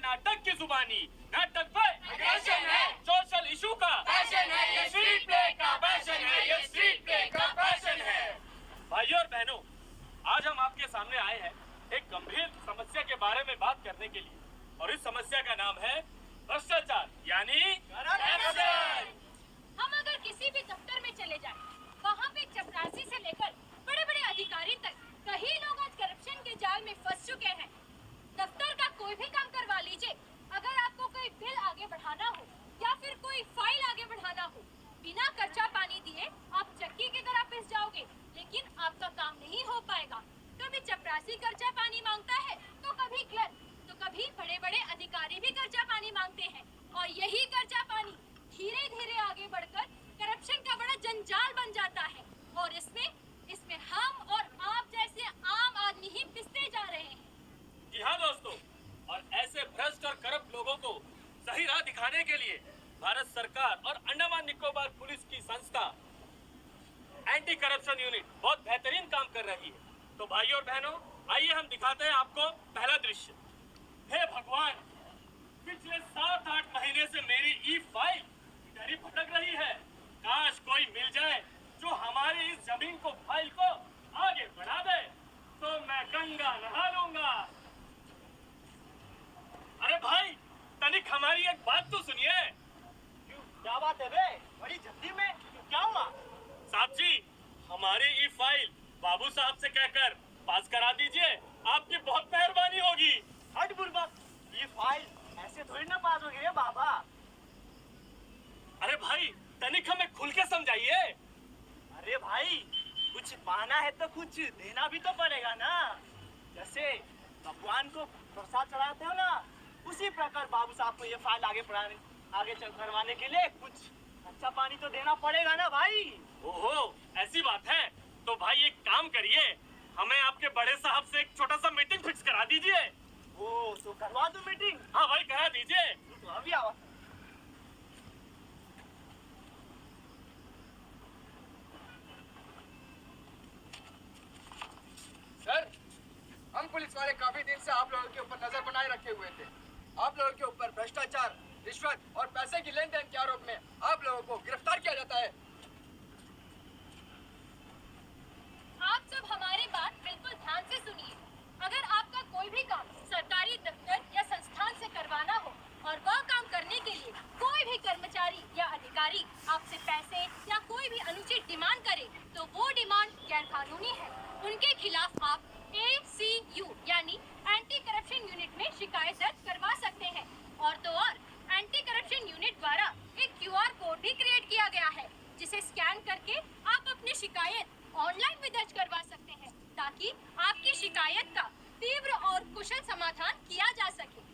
नाटक की जुबानी, नाटक पे एग्रेशन है, सोशल इशू का पैशन है, ये स्ट्रीट प्ले का पैशन है, ये स्ट्रीट प्ले का पैशन है। भाइयों और बहनों, आज हम आपके सामने आए हैं एक गंभीर समस्या के बारे में बात करने के लिए, और इस समस्या का नाम है भ्रष्टाचार यानी करप्शन। हम अगर किसी भी दफ्तर में चले जाएं, वहाँ पे चपरासी से लेकर बड़े बड़े अधिकारी तक कई लोग आज करप्शन के जाल में फंस चुके हैं। दफ्तर का कोई भी काम करवा लीजिए, अगर आपको कोई बिल आगे बढ़ाना हो या फिर कोई फाइल आगे बढ़ाना हो, बिना खर्चा पानी दिए आप चक्की की तरह पिस जाओगे, लेकिन आपका काम नहीं हो पाएगा। कभी चपरासी खर्चा पानी मांगता है, तो कभी क्लर्क, तो कभी बड़े बड़े अधिकारी भी खर्चा पानी मांगते हैं, और यही खर्चा पानी धीरे धीरे आगे बढ़कर करप्शन का बड़ा जंजाल बन जाता है, और इसमें हम और आप जैसे आम आदमी ही पिसते जा रहे हैं। जी हाँ दोस्तों, और ऐसे भ्रष्ट और करप्ट लोगों को सही राह दिखाने के लिए भारत सरकार और अंडमान निकोबार पुलिस की संस्था एंटी करप्शन यूनिट बहुत बेहतरीन काम कर रही है। तो भाइयों और बहनों, आइए हम दिखाते हैं आपको पहला दृश्य। हे भगवान, पिछले 7-8 महीने से मेरी ई फाइल इधर ही भटक रही है। काश कोई मिल जाए जो हमारी इस जमीन को फाइल को आगे बढ़ा दे, तो मैं गंगा नहा लूंगा। अरे भाई, तनिक हमारी एक बात तो सुनिए। क्या बात है बे? बड़ी जल्दी में क्या हुआ? साहब जी, हमारी ई फाइल बाबू साहब से कहकर पास करा दीजिए, आपकी बहुत मेहरबानी होगी। हट बुर्बक, ये फाइल ऐसे थोड़ी ना पास होगी रे बाबा। अरे भाई, तनिक हमें खुल के समझाइए। अरे भाई, कुछ पाना है तो कुछ देना भी तो पड़ेगा ना। जैसे भगवान को प्रसाद चढ़ाते हो ना, उसी प्रकार बाबू साहब को ये फाइल आगे चल करवाने के लिए कुछ अच्छा पानी तो देना पड़ेगा ना भाई। ओहो, ऐसी बात है। तो भाई एक काम करिए, हमें आपके बड़े साहब से एक छोटा सा मीटिंग फिक्स करा दीजिए। ओ, तो करवा दो मीटिंग। हाँ भाई, करा दीजिए। तो अभी आओ। सर, हम पुलिस वाले काफी दिन से आप लोगों के ऊपर नजर बनाए रखे हुए थे। आप लोगों के ऊपर भ्रष्टाचार, रिश्वत और पैसे की लेन देन के आरोप में आप लोगों को गिरफ्तार किया जाता है। आप सब हमारी बात बिल्कुल ध्यान से सुनिए। अगर आपका कोई भी काम सरकारी दफ्तर या संस्थान से करवाना हो और वह काम करने के लिए कोई भी कर्मचारी या अधिकारी आपसे पैसे या कोई भी अनुचित डिमांड करे, तो वो डिमांड गैर कानूनी है। उनके खिलाफ आप ACU यानी एंटी करप्शन यूनिट में शिकायत दर्ज करवा सकते हैं। और तो और, एंटी करप्शन यूनिट द्वारा एक QR कोड भी क्रिएट किया गया है, जिसे स्कैन करके आप अपनी शिकायत ऑनलाइन भी दर्ज करवा सकते हैं, ताकि आपकी शिकायत का तीव्र और कुशल समाधान किया जा सके।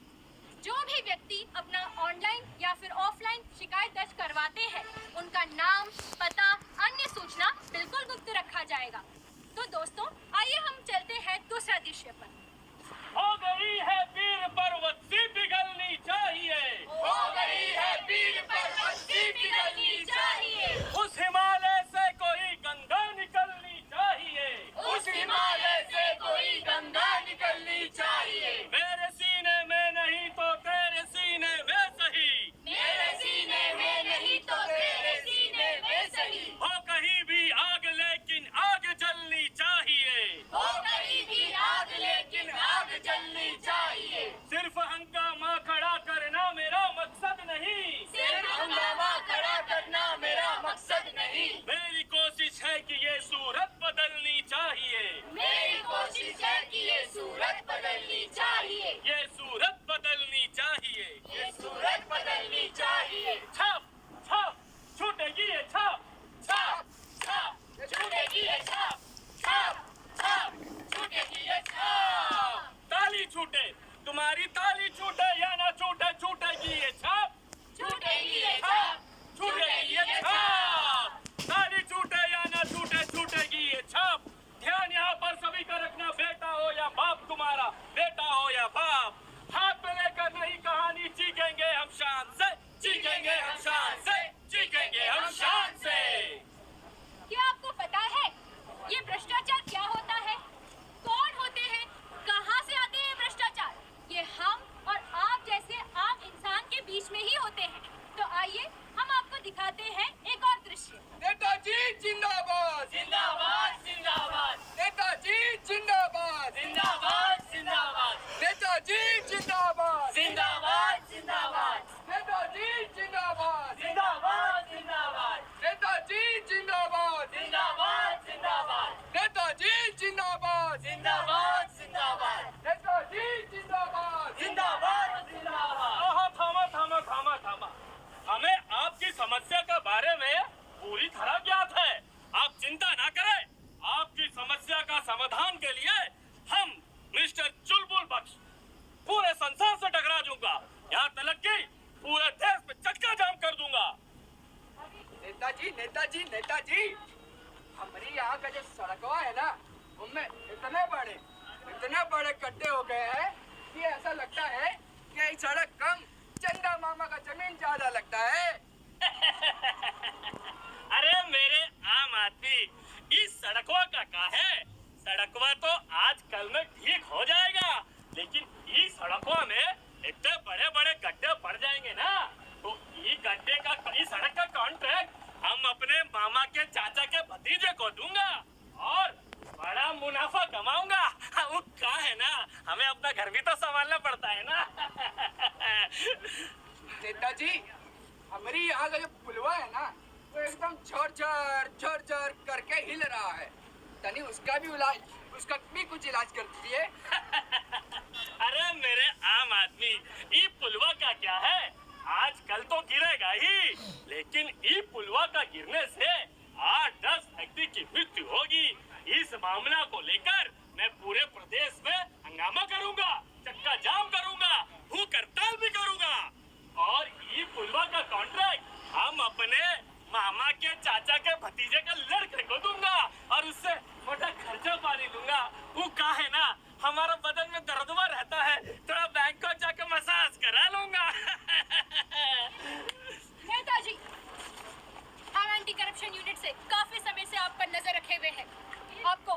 जो भी व्यक्ति अपना ऑनलाइन या फिर ऑफलाइन शिकायत दर्ज करवाते हैं, उनका नाम, पता, अन्य सूचना बिल्कुल गुप्त रखा जाएगा। तो दोस्तों, आइए हम चलते हैं दूसरा दृश्य पर। हो गई है वीर पर्वती पिघलनी चाहिए, हो गई है वीर पर्वती पिघलनी चाहिए, उस हिमालय से कोई गंगा निकलनी चाहिए, उस हिमालय से कोई गंगा निकलनी चाहिए। मेरे सीने में नहीं तो तेरे सीने में सही, मेरे सीने में नहीं तो तेरे सीने में सही, हो कहीं भी आग लेकिन आग जलनी चाहिए, हो कहीं भी आग लेकिन आग जलनी चाहिए। सिर्फ हंगामा खड़ा करना मेरा मकसद नहीं, सिर्फ हंगामा खड़ा करना मेरा मकसद नहीं, मेरी कोशिश है कि ये सूरत बदलनी चाहिए, मेरी कोशिश है कि ये सूरत बदलनी चाहिए, ये सूरत बदलनी चाहिए। ये सूरत बदलनी चाहिए। छाप छाप छूटेगी ये छाप, छाप छाप छूटेगी ये छाप, छाप छाप छूटेगी ये छाप। ताली छूटे, तुम्हारी ताली छूटे या ना छूटे, छूटेगी ये छाप, छूटेगी ये छाप, छूटेगी ये छाप। ताली छूटे या ना छूटे, छूटेगी ये छाप। ध्यान यहाँ पर सभी का रखना, बेटा हो या बाप तुम्हारा, बेटा हो या बाप, हाथ में लेकर नहीं कहानी चीखेंगे हम शान से, चीखेंगे हम समाधान के लिए हम मिस्टर चुलबुल बख्श पूरे संसार से टकरा दूंगा, यहाँ तक कि पूरे देश में चक्का जाम कर दूंगा। नेताजी, हमारी यहाँ का जो सड़कवा है ना, उनमें इतने बड़े गड्ढे हो गए हैं कि ऐसा लगता है कि ये सड़क कम चंदा मामा का जमीन ज्यादा लगता है। अरे मेरे आम आदमी, इस सड़कवा का क्या है? सड़कवा तो आज कल में ठीक हो जाएगा, लेकिन इस सड़कवा में इतने बड़े बड़े गड्ढे पड़ जाएंगे ना, तो इस सड़क का कॉन्ट्रैक्ट हम अपने मामा के चाचा के भतीजे को दूंगा और बड़ा मुनाफा कमाऊंगा। वो क्या है ना, हमें अपना घर भी तो संभालना पड़ता है ना। नेताजी, हमारी यहाँ का जो पुलवा है ना, वो एकदम झर करके हिल रहा है। तनी उसका भी कुछ इलाज कर दीजिए। अरे मेरे आम आदमी, ई पुलवा का क्या है, आजकल तो गिरेगा ही, लेकिन ई पुलवा का गिरने से 8-10 व्यक्ति की मृत्यु होगी। इस मामला को लेकर मैं पूरे प्रदेश में हंगामा करूंगा, चक्का जाम करूंगा, भूख हड़ताल भी करूंगा और ई पुलवा का कॉन्ट्रैक्ट हम अपने मामा के चाचा के भतीजे के लड़के को दूंगा और उससे मोटा खर्चा पानी लूंगा। वो क्या है ना, हमारा बदन में दर्दवा रहता है, थोड़ा बैंक को जाकर मसाज करा लूंगा। नेताजी, हम एंटी करप्शन यूनिट से काफी समय से आप पर नजर रखे हुए हैं। आपको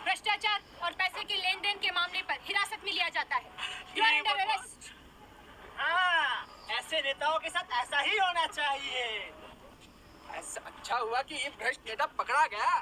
भ्रष्टाचार और पैसे के लेन देन के मामले पर हिरासत में लिया जाता है। You are under arrest। हाँ, ऐसे नेताओं के साथ ऐसा ही होना चाहिए। ऐसा अच्छा हुआ कि ये भ्रष्ट नेता पकड़ा गया।